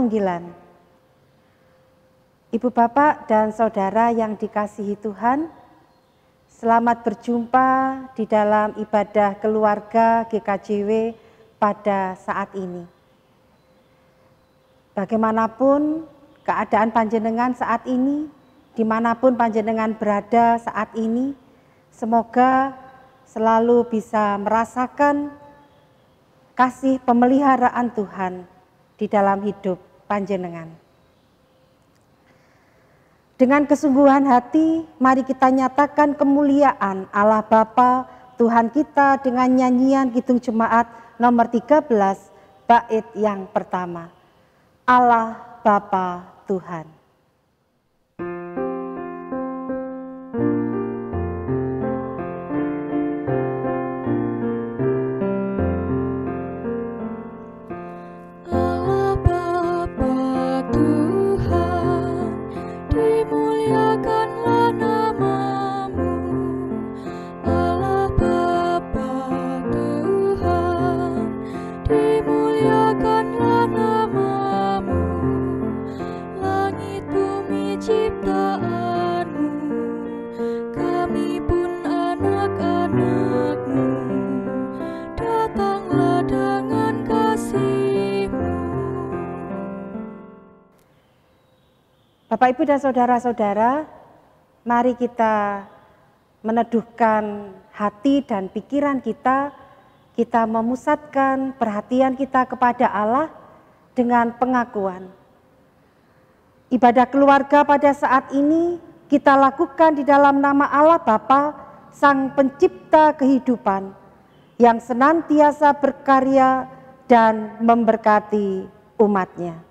panggilan. Ibu bapak dan saudara yang dikasihi Tuhan, selamat berjumpa di dalam ibadah keluarga GKJW pada saat ini. Bagaimanapun keadaan panjenengan saat ini, dimanapun panjenengan berada saat ini, semoga selalu bisa merasakan kasih pemeliharaan Tuhan di dalam hidup panjenengan. Dengan kesungguhan hati, mari kita nyatakan kemuliaan Allah Bapa Tuhan kita dengan nyanyian Kidung Jemaat nomor 13, bait yang pertama. Allah Bapa Tuhan. Bapak, Ibu, dan saudara-saudara, mari kita meneduhkan hati dan pikiran kita memusatkan perhatian kita kepada Allah dengan pengakuan. Ibadah keluarga pada saat ini kita lakukan di dalam nama Allah Bapa, Sang Pencipta kehidupan, yang senantiasa berkarya dan memberkati umat-Nya.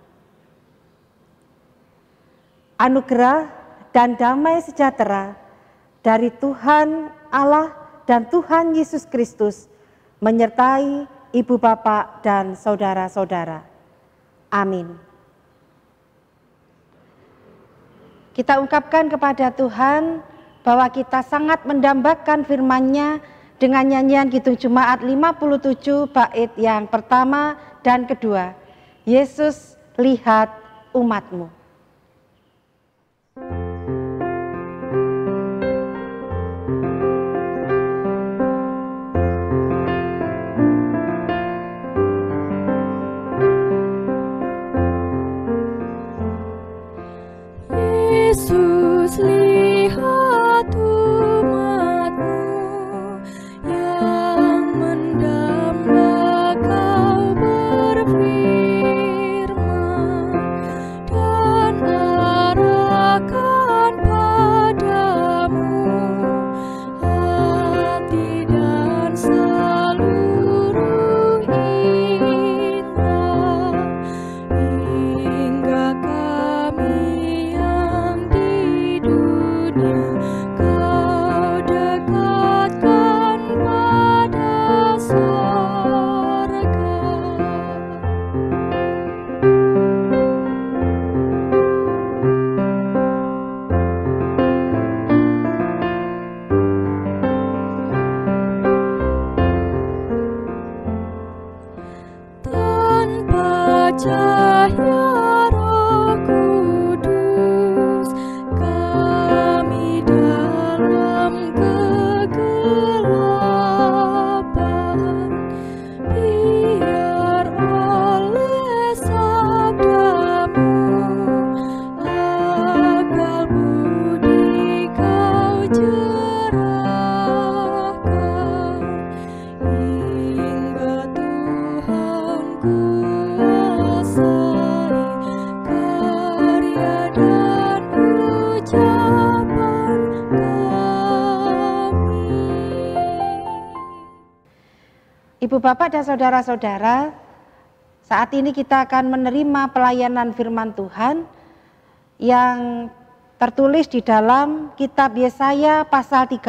Anugerah dan damai sejahtera dari Tuhan Allah dan Tuhan Yesus Kristus menyertai ibu bapak dan saudara-saudara. Amin. Kita ungkapkan kepada Tuhan bahwa kita sangat mendambakan firman-Nya dengan nyanyian Kidung Jemaat 57 bait yang pertama dan kedua. Yesus, lihat umat-Mu. Yesus, lihat umat-Mu yang mendamba Kau berfirman dan arahkan padamu hati dan seluruh indah hingga kami Kau dekatkan pada sorga. Tanpa cahaya Roh Kudus, kami dalam kegelapan, biar oleh sabda-Mu akal budi Kau cerahkan, hingga Tuhan kuasai karya dan ucapan kami. Ibu bapak dan saudara-saudara, saat ini kita akan menerima pelayanan firman Tuhan yang tertulis di dalam kitab Yesaya pasal 30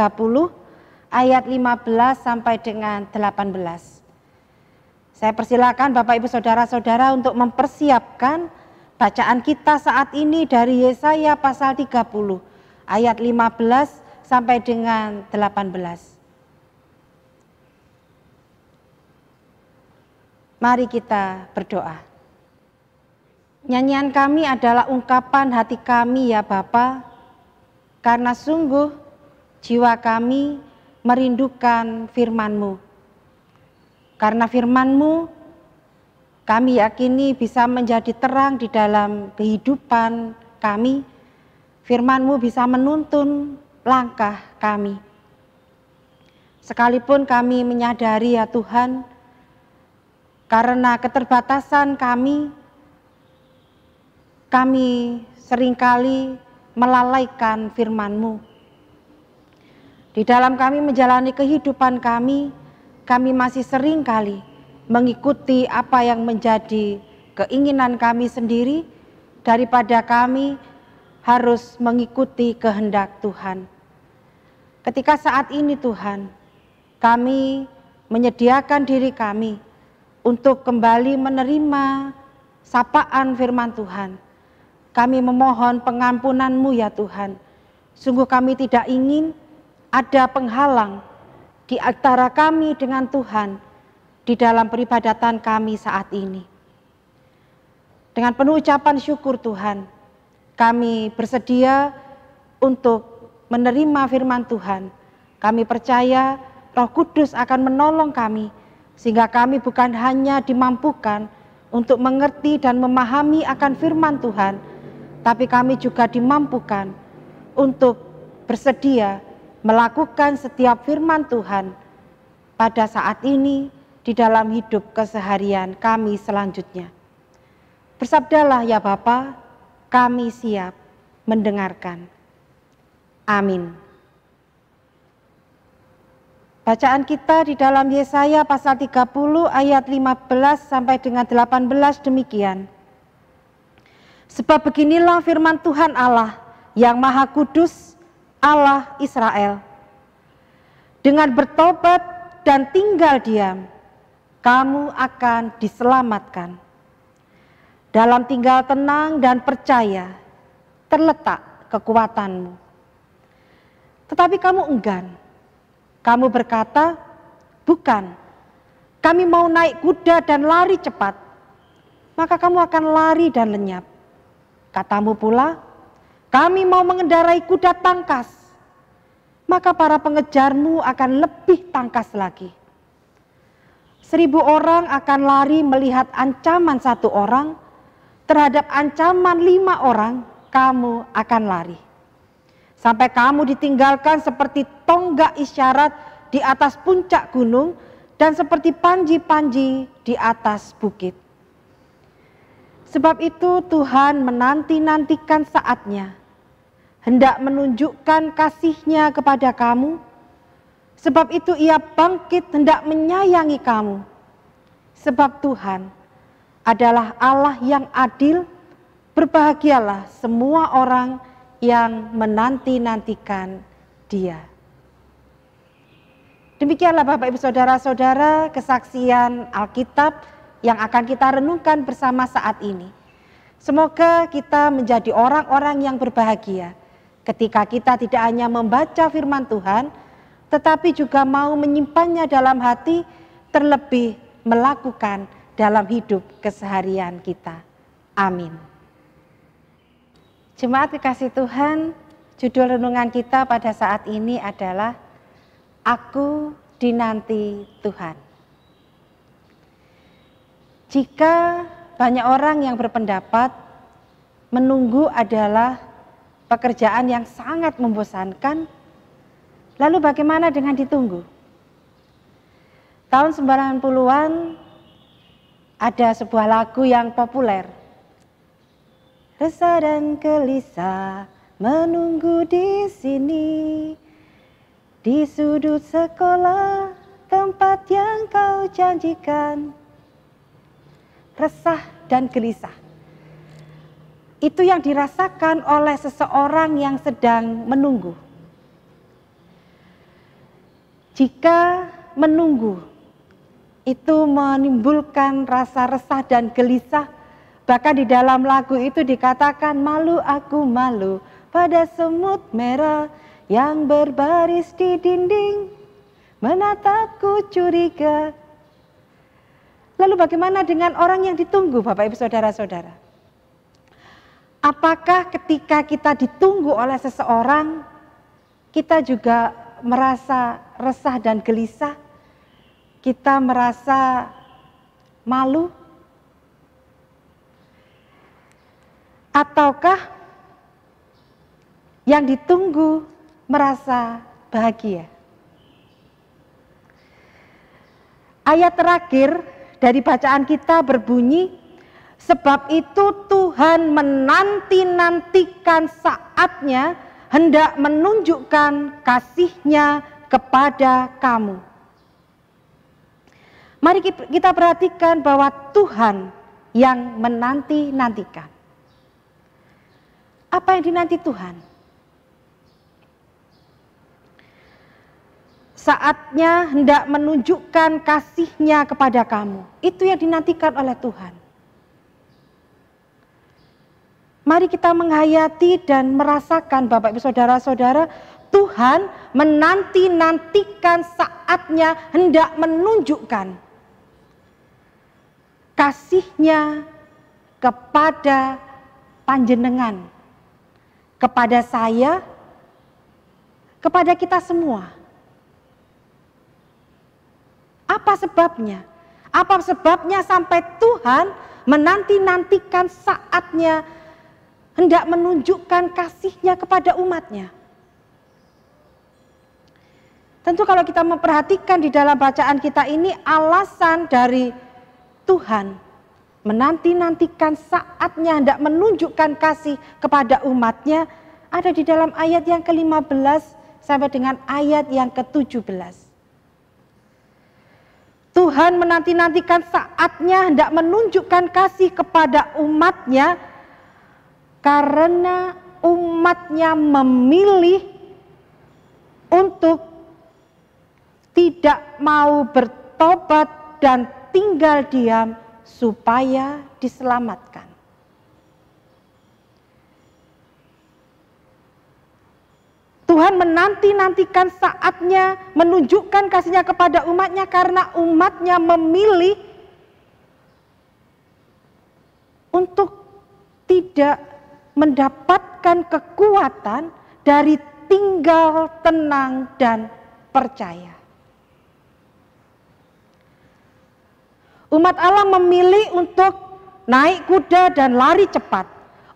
ayat 15 sampai dengan 18. Saya persilakan Bapak Ibu saudara-saudara untuk mempersiapkan bacaan kita saat ini dari Yesaya pasal 30 ayat 15 sampai dengan 18. Mari kita berdoa. Nyanyian kami adalah ungkapan hati kami ya Bapa, karena sungguh jiwa kami merindukan firman-Mu. Karena firman-Mu kami yakini bisa menjadi terang di dalam kehidupan kami. Firman-Mu bisa menuntun langkah kami. Sekalipun kami menyadari ya Tuhan, karena keterbatasan kami seringkali melalaikan firman-Mu. Di dalam kami menjalani kehidupan kami masih seringkali mengikuti apa yang menjadi keinginan kami sendiri daripada kami harus mengikuti kehendak Tuhan. Ketika saat ini Tuhan, kami menyediakan diri kami untuk kembali menerima sapaan firman Tuhan. Kami memohon pengampunan-Mu ya Tuhan. Sungguh kami tidak ingin ada penghalang di antara kami dengan Tuhan di dalam peribadatan kami saat ini. Dengan penuh ucapan syukur Tuhan, kami bersedia untuk menerima firman Tuhan. Kami percaya Roh Kudus akan menolong kami, sehingga kami bukan hanya dimampukan untuk mengerti dan memahami akan firman Tuhan, tapi kami juga dimampukan untuk bersedia melakukan setiap firman Tuhan pada saat ini di dalam hidup keseharian kami selanjutnya. Bersabdalah ya Bapa, kami siap mendengarkan. Amin. Bacaan kita di dalam Yesaya pasal 30 ayat 15 sampai dengan 18 demikian. Sebab beginilah firman Tuhan Allah yang Maha Kudus, Allah Israel. Dengan bertobat dan tinggal diam, kamu akan diselamatkan. Dalam tinggal tenang dan percaya terletak kekuatanmu. Tetapi kamu enggan. Kamu berkata, bukan, kami mau naik kuda dan lari cepat. Maka kamu akan lari dan lenyap. Katamu pula, kami mau mengendarai kuda tangkas. Maka para pengejarmu akan lebih tangkas lagi. 1000 orang akan lari melihat ancaman 1 orang, terhadap ancaman 5 orang kamu akan lari. Sampai kamu ditinggalkan seperti tonggak isyarat di atas puncak gunung dan seperti panji-panji di atas bukit. Sebab itu Tuhan menanti-nantikan saatnya, hendak menunjukkan kasih-Nya kepada kamu. Sebab itu Ia bangkit hendak menyayangi kamu. Sebab Tuhan adalah Allah yang adil. Berbahagialah semua orang yang menanti-nantikan Dia. Demikianlah Bapak Ibu Saudara-saudara kesaksian Alkitab yang akan kita renungkan bersama saat ini. Semoga kita menjadi orang-orang yang berbahagia ketika kita tidak hanya membaca firman Tuhan, tetapi juga mau menyimpannya dalam hati, terlebih melakukan dalam hidup keseharian kita. Amin. Jemaat kekasih Tuhan, judul renungan kita pada saat ini adalah Aku Dinanti Tuhan. Jika banyak orang yang berpendapat menunggu adalah pekerjaan yang sangat membosankan, lalu bagaimana dengan ditunggu? Tahun 90-an ada sebuah lagu yang populer. Resah dan gelisah menunggu di sini, di sudut sekolah tempat yang kau janjikan. Resah dan gelisah. Itu yang dirasakan oleh seseorang yang sedang menunggu. Jika menunggu itu menimbulkan rasa resah dan gelisah, bahkan di dalam lagu itu dikatakan, malu aku malu pada semut merah yang berbaris di dinding, menatapku curiga. Lalu bagaimana dengan orang yang ditunggu, Bapak Ibu Saudara-saudara? Apakah ketika kita ditunggu oleh seseorang, kita juga merasa resah dan gelisah? Kita merasa malu? Ataukah yang ditunggu merasa bahagia? Ayat terakhir dari bacaan kita berbunyi, sebab itu Tuhan menanti-nantikan saatnya hendak menunjukkan kasih-Nya kepada kamu. Mari kita perhatikan bahwa Tuhan yang menanti-nantikan. Apa yang dinanti Tuhan? Saatnya hendak menunjukkan kasih-Nya kepada kamu. Itu yang dinantikan oleh Tuhan. Mari kita menghayati dan merasakan Bapak Ibu Saudara-saudara, Tuhan menanti-nantikan saatnya hendak menunjukkan kasih-Nya kepada panjenengan, kepada saya, kepada kita semua. Apa sebabnya? Apa sebabnya sampai Tuhan menanti-nantikan saatnya hendak menunjukkan kasih-Nya kepada umat-Nya? Tentu kalau kita memperhatikan di dalam bacaan kita ini, alasan dari Tuhan menanti-nantikan saatnya hendak menunjukkan kasih kepada umat-Nya ada di dalam ayat yang ke-15 sampai dengan ayat yang ke-17. Tuhan menanti-nantikan saatnya hendak menunjukkan kasih kepada umat-Nya karena umat-Nya memilih untuk tidak mau bertobat dan tinggal diam supaya diselamatkan. Tuhan menanti-nantikan saatnya menunjukkan kasih-Nya kepada umat-Nya karena umat-Nya memilih untuk tidak mendapatkan kekuatan dari tinggal tenang dan percaya. Umat Allah memilih untuk naik kuda dan lari cepat.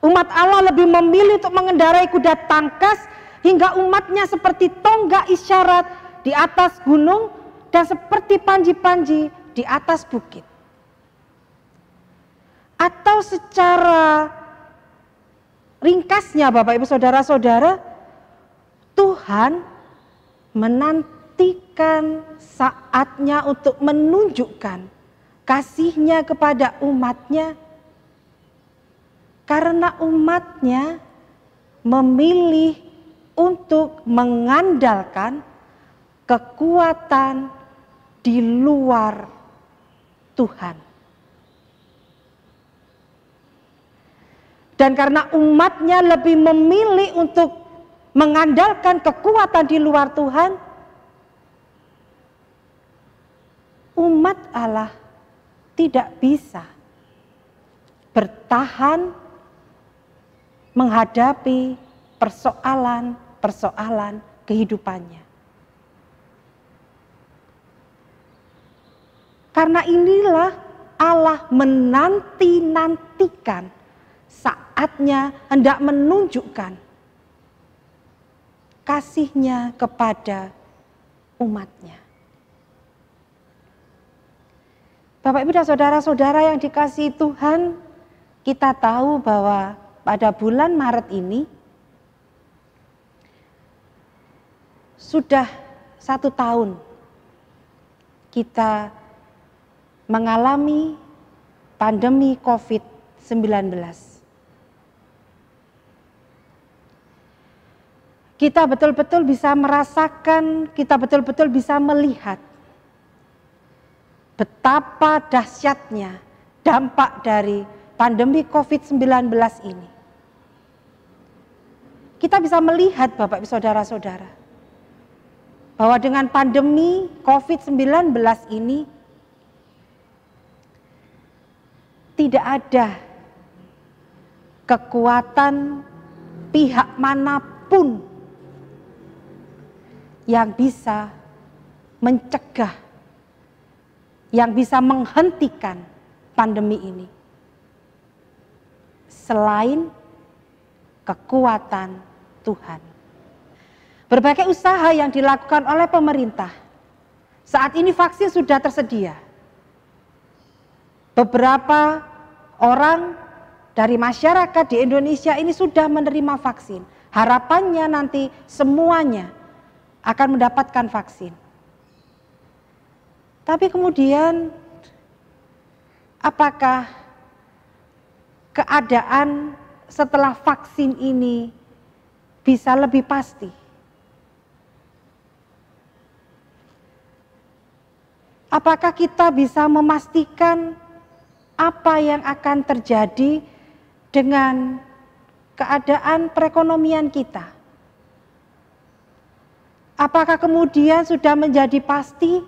Umat Allah lebih memilih untuk mengendarai kuda tangkas hingga umat-Nya seperti tonggak isyarat di atas gunung dan seperti panji-panji di atas bukit. Atau secara ringkasnya Bapak Ibu Saudara-saudara, Tuhan menantikan saatnya untuk menunjukkan kasih-Nya kepada umat-Nya karena umat-Nya memilih untuk mengandalkan kekuatan di luar Tuhan. Dan karena umat-Nya lebih memilih untuk mengandalkan kekuatan di luar Tuhan, umat Allah tidak bisa bertahan menghadapi persoalan kehidupannya. Karena inilah Allah menanti-nantikan saatnya hendak menunjukkan kasih-Nya kepada umat-Nya. Bapak Ibu dan saudara-saudara yang dikasihi Tuhan, kita tahu bahwa pada bulan Maret ini sudah 1 tahun kita mengalami pandemi COVID-19. Kita betul-betul bisa merasakan, kita betul-betul bisa melihat betapa dahsyatnya dampak dari pandemi COVID-19 ini. Kita bisa melihat Bapak Ibu Saudara-saudara, bahwa dengan pandemi COVID-19 ini tidak ada kekuatan pihak manapun yang bisa mencegah, yang bisa menghentikan pandemi ini, selain kekuatan Tuhan. Berbagai usaha yang dilakukan oleh pemerintah. Saat ini vaksin sudah tersedia. Beberapa orang dari masyarakat di Indonesia ini sudah menerima vaksin. Harapannya nanti semuanya akan mendapatkan vaksin. Tapi kemudian apakah keadaan setelah vaksin ini bisa lebih pasti? Apakah kita bisa memastikan apa yang akan terjadi dengan keadaan perekonomian kita? Apakah kemudian sudah menjadi pasti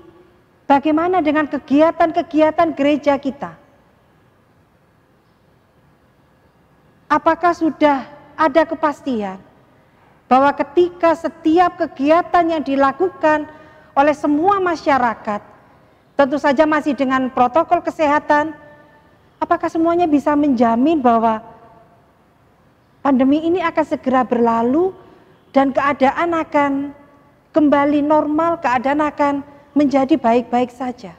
bagaimana dengan kegiatan-kegiatan gereja kita? Apakah sudah ada kepastian bahwa ketika setiap kegiatan yang dilakukan oleh semua masyarakat, tentu saja masih dengan protokol kesehatan, apakah semuanya bisa menjamin bahwa pandemi ini akan segera berlalu dan keadaan akan kembali normal, keadaan akan menjadi baik-baik saja?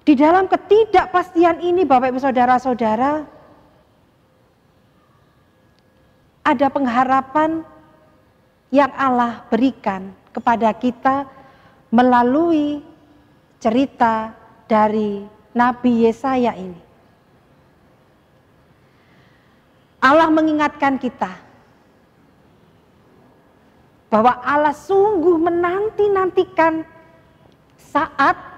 Di dalam ketidakpastian ini, Bapak Ibu Saudara-saudara, ada pengharapan yang Allah berikan kepada kita melalui cerita dari Nabi Yesaya ini. Allah mengingatkan kita bahwa Allah sungguh menanti-nantikan saat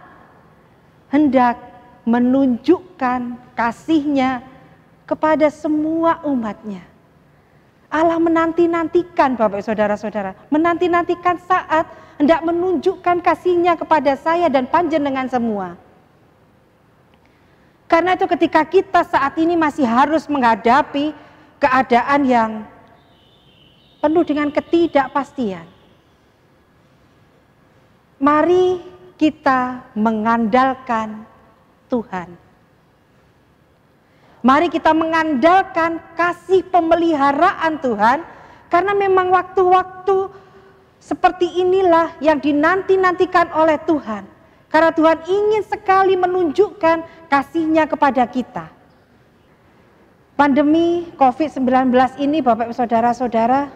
hendak menunjukkan kasih-Nya kepada semua umat-Nya. Allah menanti-nantikan, Bapak Saudara-saudara, menanti-nantikan saat hendak menunjukkan kasih-Nya kepada saya dan panjenengan semua. Karena itu ketika kita saat ini masih harus menghadapi keadaan yang penuh dengan ketidakpastian, mari kita mengandalkan Tuhan. Mari kita mengandalkan kasih pemeliharaan Tuhan, karena memang waktu-waktu seperti inilah yang dinanti-nantikan oleh Tuhan. Karena Tuhan ingin sekali menunjukkan kasih-Nya kepada kita. Pandemi COVID-19 ini, Bapak Ibu Saudara-saudara,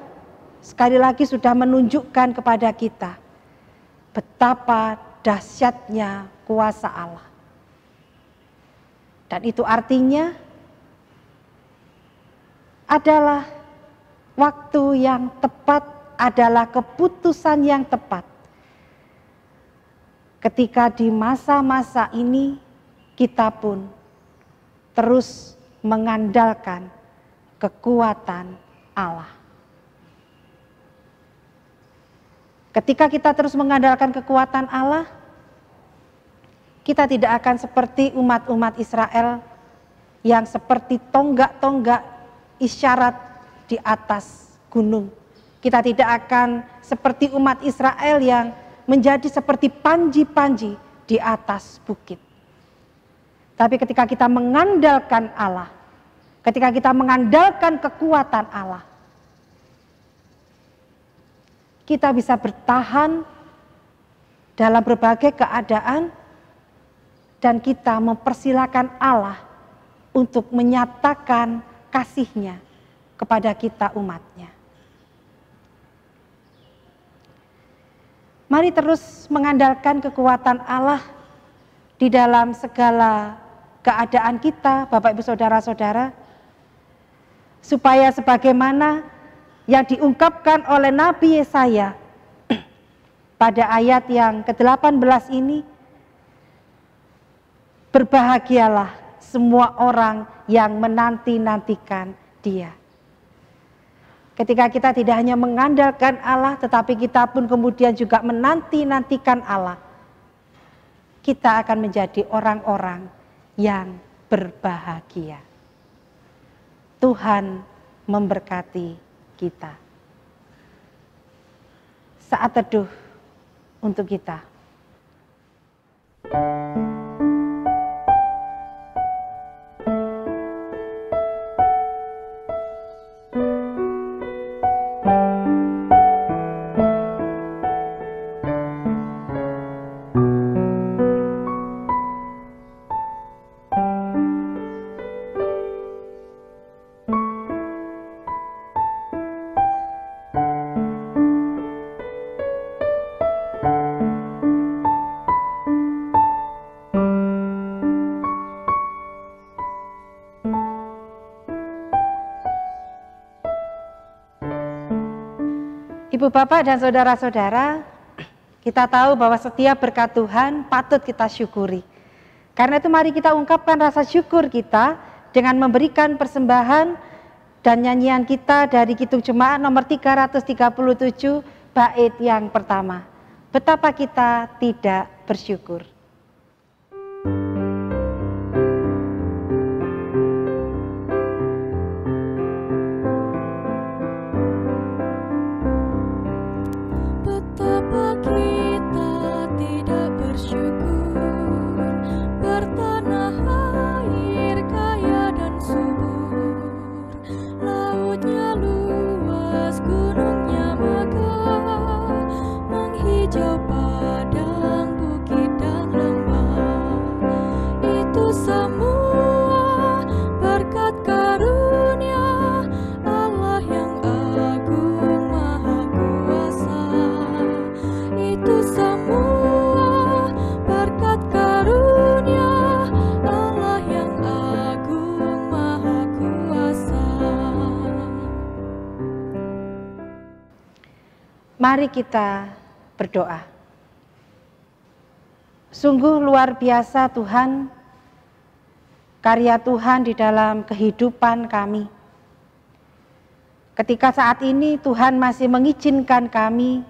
sekali lagi sudah menunjukkan kepada kita betapa dahsyatnya kuasa Allah. Dan itu artinya adalah waktu yang tepat, adalah keputusan yang tepat. Ketika di masa-masa ini kita pun terus mengandalkan kekuatan Allah. Ketika kita terus mengandalkan kekuatan Allah, kita tidak akan seperti umat-umat Israel yang seperti tonggak-tonggak isyarat di atas gunung. Kita tidak akan seperti umat Israel yang menjadi seperti panji-panji di atas bukit. Tapi ketika kita mengandalkan Allah, ketika kita mengandalkan kekuatan Allah, kita bisa bertahan dalam berbagai keadaan dan kita mempersilakan Allah untuk menyatakan kasih-Nya kepada kita umat-Nya. Mari terus mengandalkan kekuatan Allah di dalam segala keadaan kita, Bapak Ibu Saudara-saudara, supaya sebagaimana yang diungkapkan oleh Nabi Yesaya pada ayat yang ke-18 ini, berbahagialah semua orang yang menanti-nantikan Dia. Ketika kita tidak hanya mengandalkan Allah, tetapi kita pun kemudian juga menanti-nantikan Allah, kita akan menjadi orang-orang yang berbahagia. Tuhan memberkati kita. Saat teduh untuk kita. Ibu bapak dan saudara-saudara, kita tahu bahwa setiap berkat Tuhan patut kita syukuri. Karena itu mari kita ungkapkan rasa syukur kita dengan memberikan persembahan dan nyanyian kita dari Kidung Jemaat nomor 337 bait yang pertama. Betapa kita tidak bersyukur. Mari kita berdoa. Sungguh luar biasa Tuhan, karya Tuhan di dalam kehidupan kami. Ketika saat ini Tuhan masih mengizinkan kami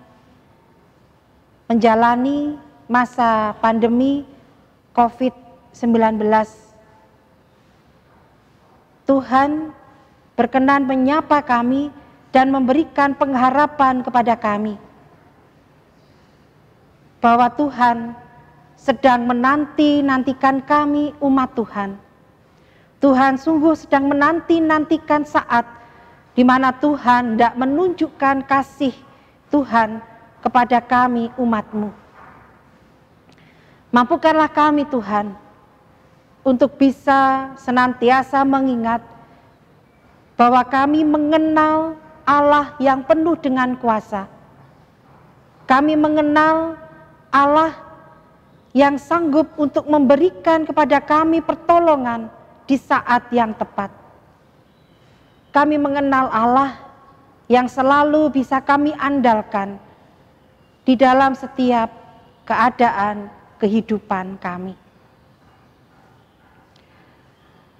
menjalani masa pandemi COVID-19. Tuhan berkenan menyapa kami dan memberikan pengharapan kepada kami bahwa Tuhan sedang menanti-nantikan kami umat Tuhan. Tuhan sungguh sedang menanti-nantikan saat di mana Tuhan hendak menunjukkan kasih Tuhan kepada kami umat-Mu. Mampukanlah kami Tuhan untuk bisa senantiasa mengingat bahwa kami mengenal Allah yang penuh dengan kuasa. Kami mengenal Allah yang sanggup untuk memberikan kepada kami pertolongan di saat yang tepat. Kami mengenal Allah yang selalu bisa kami andalkan di dalam setiap keadaan kehidupan kami.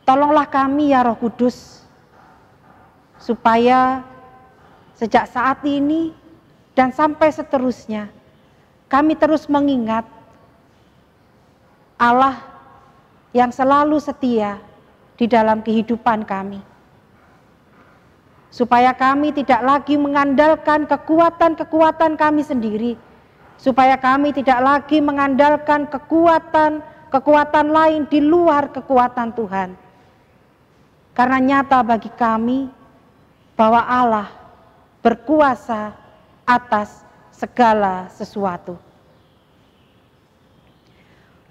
Tolonglah kami ya Roh Kudus, supaya sejak saat ini dan sampai seterusnya, kami terus mengingat Allah yang selalu setia di dalam kehidupan kami. Supaya kami tidak lagi mengandalkan kekuatan-kekuatan kami sendiri. Supaya kami tidak lagi mengandalkan kekuatan lain di luar kekuatan Tuhan. Karena nyata bagi kami bahwa Allah berkuasa atas segala sesuatu.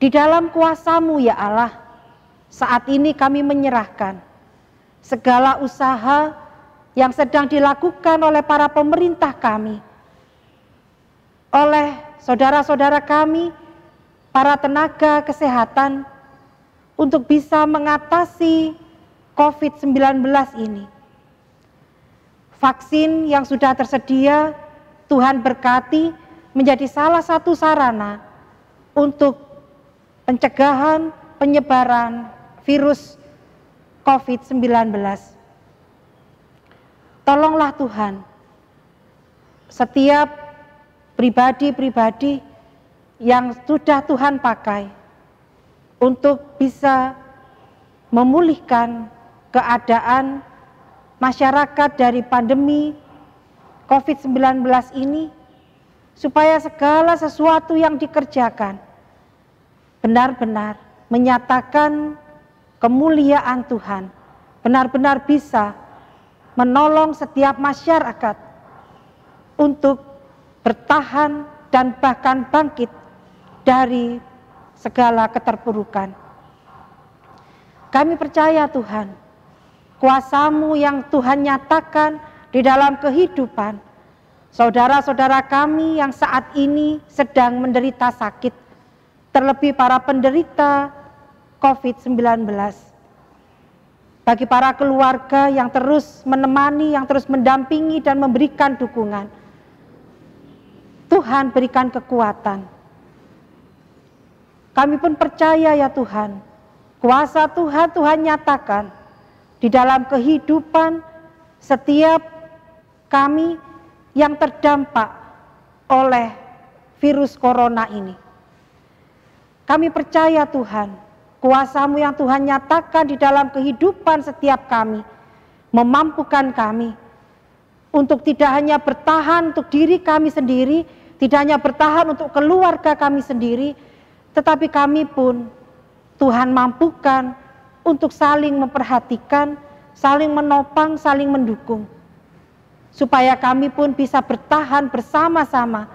Di dalam kuasa-Mu ya Allah, saat ini kami menyerahkan segala usaha yang sedang dilakukan oleh para pemerintah kami, oleh saudara-saudara kami, para tenaga kesehatan, untuk bisa mengatasi COVID-19 ini. Vaksin yang sudah tersedia, Tuhan berkati menjadi salah satu sarana untuk pencegahan penyebaran virus COVID-19. Tolonglah Tuhan, setiap pribadi-pribadi yang sudah Tuhan pakai untuk bisa memulihkan keadaan masyarakat dari pandemi COVID-19 ini, supaya segala sesuatu yang dikerjakan benar-benar menyatakan kemuliaan Tuhan, benar-benar bisa menolong setiap masyarakat untuk bertahan dan bahkan bangkit dari segala keterpurukan. Kami percaya Tuhan, kuasa-Mu yang Tuhan nyatakan di dalam kehidupan saudara-saudara kami yang saat ini sedang menderita sakit, terlebih para penderita COVID-19. Bagi para keluarga yang terus menemani, yang terus mendampingi dan memberikan dukungan, Tuhan berikan kekuatan. Kami pun percaya ya Tuhan, kuasa Tuhan nyatakan di dalam kehidupan setiap kami yang terdampak oleh virus corona ini. Kami percaya Tuhan, kuasa-Mu yang Tuhan nyatakan di dalam kehidupan setiap kami, memampukan kami untuk tidak hanya bertahan untuk diri kami sendiri, tidak hanya bertahan untuk keluarga kami sendiri, tetapi kami pun Tuhan mampukan untuk saling memperhatikan, saling menopang, saling mendukung, supaya kami pun bisa bertahan bersama-sama,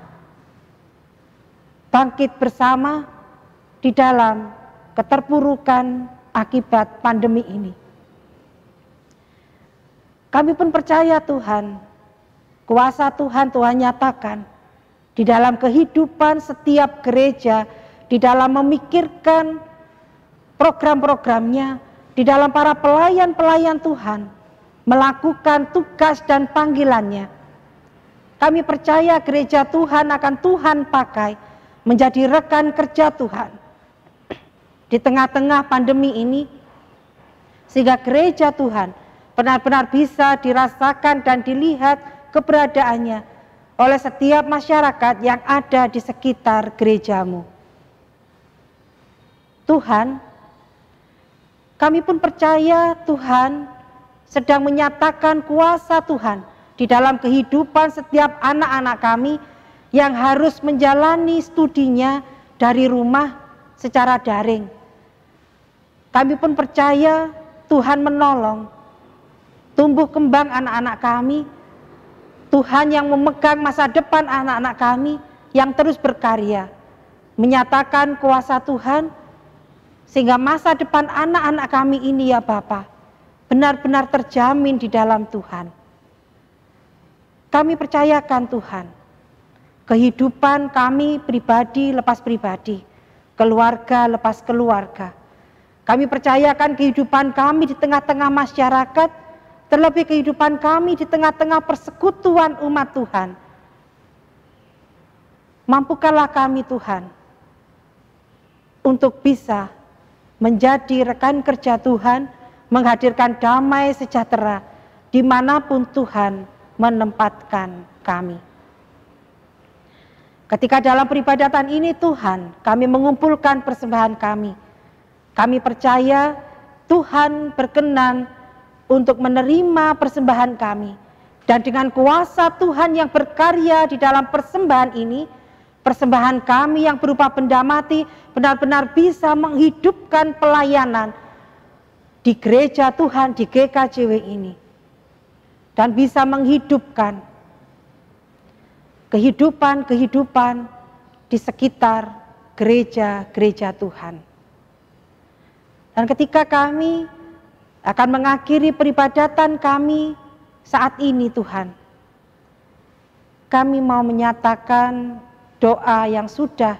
bangkit bersama di dalam keterpurukan akibat pandemi ini. Kami pun percaya Tuhan, kuasa Tuhan nyatakan di dalam kehidupan setiap gereja, di dalam memikirkan program-programnya, di dalam para pelayan-pelayan Tuhan melakukan tugas dan panggilannya. Kami percaya gereja Tuhan akan Tuhan pakai menjadi rekan kerja Tuhan di tengah-tengah pandemi ini, sehingga gereja Tuhan benar-benar bisa dirasakan dan dilihat keberadaannya oleh setiap masyarakat yang ada di sekitar gereja-Mu. Tuhan, kami pun percaya Tuhan sedang menyatakan kuasa Tuhan di dalam kehidupan setiap anak-anak kami yang harus menjalani studinya dari rumah secara daring. Kami pun percaya Tuhan menolong tumbuh kembang anak-anak kami, Tuhan yang memegang masa depan anak-anak kami yang terus berkarya, menyatakan kuasa Tuhan, sehingga masa depan anak-anak kami ini ya Bapa, benar-benar terjamin di dalam Tuhan. Kami percayakan Tuhan, kehidupan kami pribadi lepas pribadi, keluarga lepas keluarga. Kami percayakan kehidupan kami di tengah-tengah masyarakat, terlebih kehidupan kami di tengah-tengah persekutuan umat Tuhan. Mampukanlah kami Tuhan untuk bisa menjadi rekan kerja Tuhan, menghadirkan damai sejahtera dimanapun Tuhan menempatkan kami. Ketika dalam peribadatan ini Tuhan, kami mengumpulkan persembahan kami. Kami percaya Tuhan berkenan untuk menerima persembahan kami. Dan dengan kuasa Tuhan yang berkarya di dalam persembahan ini, persembahan kami yang berupa benda mati benar-benar bisa menghidupkan pelayanan di gereja Tuhan, di GKJW ini, dan bisa menghidupkan kehidupan di sekitar gereja-gereja Tuhan. Dan ketika kami akan mengakhiri peribadatan kami saat ini Tuhan, kami mau menyatakan doa yang sudah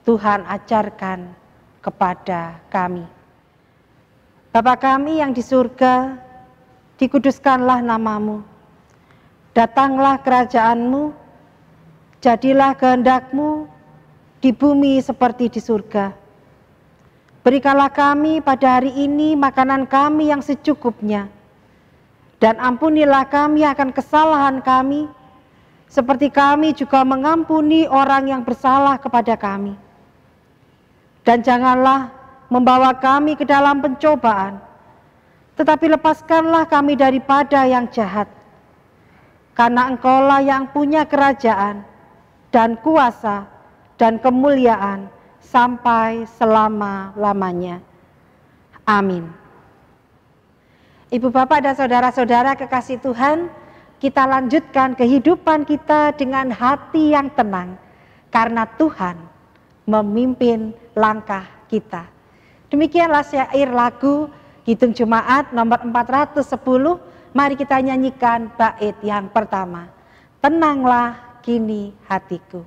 Tuhan ajarkan kepada kami. Bapa kami yang di surga, dikuduskanlah nama-Mu, datanglah kerajaan-Mu, jadilah kehendak-Mu di bumi seperti di surga. Berikanlah kami pada hari ini makanan kami yang secukupnya, dan ampunilah kami akan kesalahan kami, seperti kami juga mengampuni orang yang bersalah kepada kami. Dan janganlah membawa kami ke dalam pencobaan, tetapi lepaskanlah kami daripada yang jahat. Karena Engkaulah yang punya kerajaan dan kuasa dan kemuliaan sampai selama-lamanya. Amin. Ibu bapak dan saudara-saudara kekasih Tuhan, kita lanjutkan kehidupan kita dengan hati yang tenang, karena Tuhan memimpin langkah kita. Demikianlah syair lagu Kidung Jemaat nomor 410. Mari kita nyanyikan bait yang pertama. Tenanglah kini hatiku.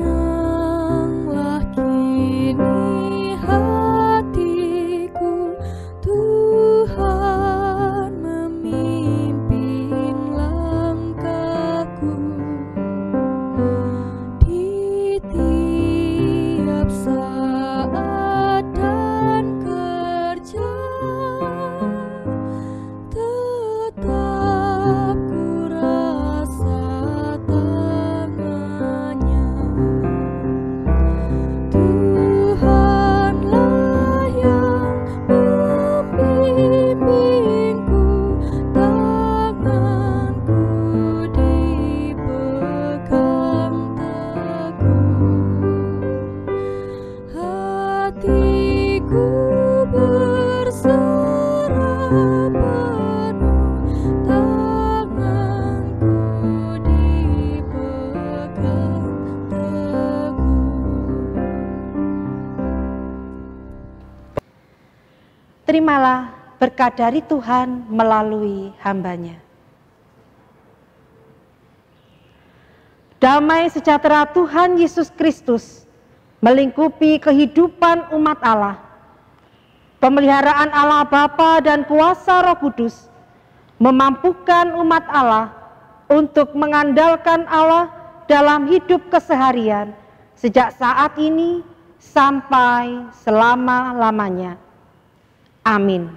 Tenanglah kini hatiku, Tuhan memimpin langkahku. Di tiap saat dan kerja, tetap ku rasa tangannya. Tuhanlah yang membimbingku, tanganku dipegang teguh. Hatiku berserah penuh, tanganku dipegang teguh. Terimalah berkat dari Tuhan melalui hambanya. Damai sejahtera Tuhan Yesus Kristus melingkupi kehidupan umat Allah. Pemeliharaan Allah Bapa dan kuasa Roh Kudus memampukan umat Allah untuk mengandalkan Allah dalam hidup keseharian sejak saat ini sampai selama-lamanya. Amin.